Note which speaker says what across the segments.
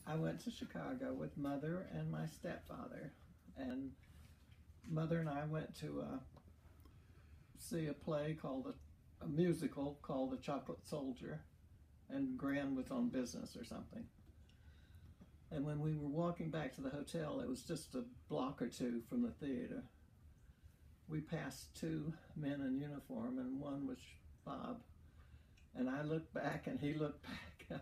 Speaker 1: I went to Chicago with Mother and my stepfather, and Mother and I went to see a play called a musical called The Chocolate Soldier, and Gran was on business or something. And when we were walking back to the hotel, it was just a block or two from the theater. We passed two men in uniform, and one was Bob. And I looked back, and he looked back.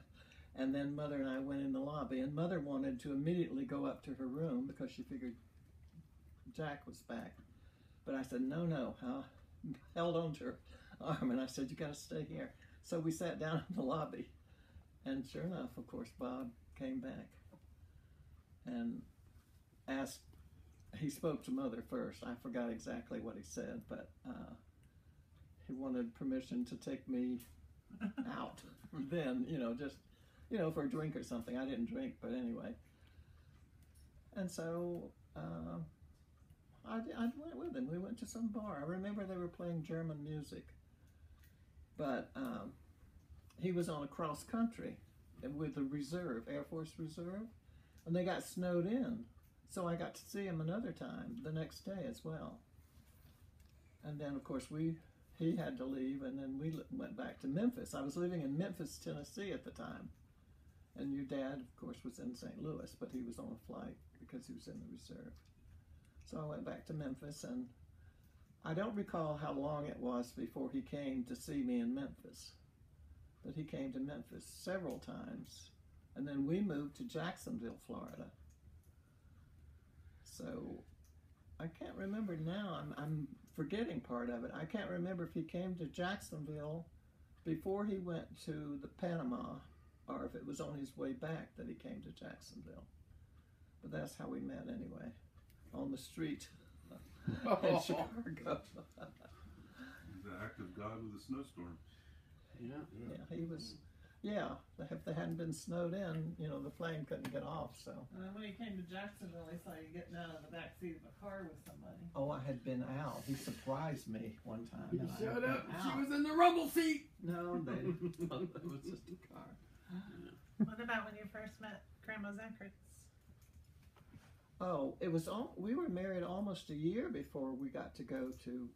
Speaker 1: And then Mother and I went in the lobby, and Mother wanted to immediately go up to her room because she figured Jack was back. But I said, no. I held on to her arm, and I said, you got to stay here. So we sat down in the lobby, and sure enough, of course, Bob came back and asked, he spoke to Mother first. I forgot exactly what he said, but he wanted permission to take me out then, just, for a drink or something. I didn't drink, but anyway. And so I went with him. We went to some bar. I remember they were playing German music, but he was on a cross country with the reserve, Air Force Reserve, and they got snowed in. So I got to see him another time the next day as well. And then, of course, he had to leave, and then we went back to Memphis. I was living in Memphis, Tennessee at the time. And your dad, of course, was in St. Louis, but he was on a flight because he was in the reserve. So I went back to Memphis, and I don't recall how long it was before he came to see me in Memphis. But he came to Memphis several times. And then we moved to Jacksonville, Florida. So I can't remember now. I'm forgetting part of it. I can't remember if he came to Jacksonville before he went to the Panama, or if it was on his way back that he came to Jacksonville. But that's how we met anyway, on the street in Chicago.
Speaker 2: The act of God with a snowstorm.
Speaker 1: Yeah, he was. Yeah, if they hadn't been snowed in, the plane couldn't get off, so.
Speaker 3: And then when he came to Jacksonville, he saw you getting out of the back seat of a car with somebody.
Speaker 1: Oh, I had been out. He surprised me one time.
Speaker 4: He
Speaker 1: and I
Speaker 4: showed
Speaker 1: had
Speaker 4: up.
Speaker 1: been
Speaker 4: She
Speaker 1: out.
Speaker 4: was in the rumble seat.
Speaker 1: No, they didn't. It was just a car.
Speaker 3: What about when you first met Grandma Zenkertz?
Speaker 1: Oh, we were married almost a year before we got to go to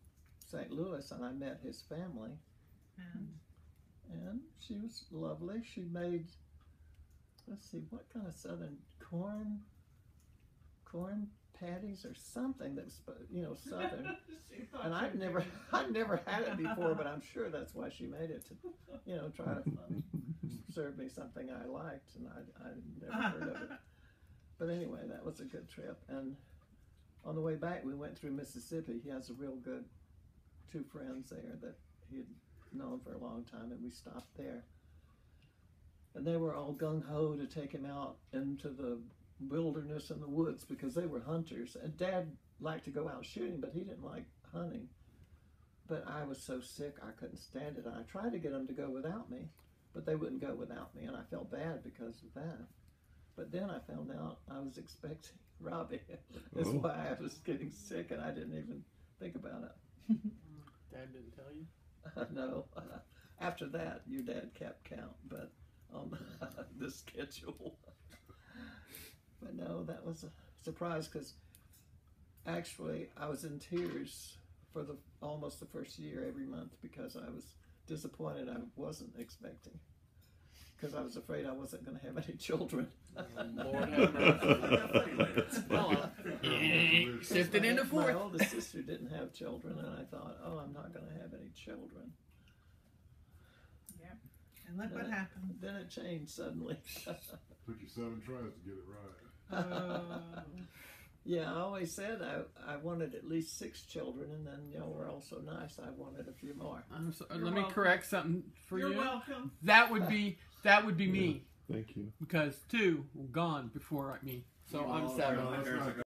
Speaker 1: St. Louis, and I met his family. And she was lovely. She made, let's see, what kind of southern corn patties or something that was, southern. And I'd never had it before, but I'm sure that's why she made it to, try to serve me something I liked, and I never heard of it. But anyway, that was a good trip. And on the way back, we went through Mississippi. He has a real good two friends there that he had known for a long time, and we stopped there. And they were all gung-ho to take him out into the wilderness and the woods because they were hunters. And Dad liked to go out shooting, but he didn't like hunting. But I was so sick, I couldn't stand it. And I tried to get them to go without me, but they wouldn't go without me, and I felt bad because of that. But then I found out I was expecting Robbie. That's why I was getting sick, and I didn't even think about it.
Speaker 4: Dad didn't tell you?
Speaker 1: No. After that, your dad kept count, but on the schedule. But no, that was a surprise because actually I was in tears for almost the first year every month because I was disappointed I wasn't expecting. Because I was afraid I wasn't going to have any children.
Speaker 4: Lord have mercy. Shifted into fourth.
Speaker 1: My oldest sister didn't have children, and I thought, I'm not going to have any children.
Speaker 3: Yep. And look what happened.
Speaker 1: Then it changed suddenly.
Speaker 2: Took you 7 tries to get it right.
Speaker 1: Yeah, I always said I wanted at least 6 children, and then y'all were all so nice, I wanted a few more.
Speaker 4: Let me correct something for you.
Speaker 3: You're welcome.
Speaker 4: That would be me.
Speaker 5: Thank you.
Speaker 4: Because 2 were gone before me. So I'm 7.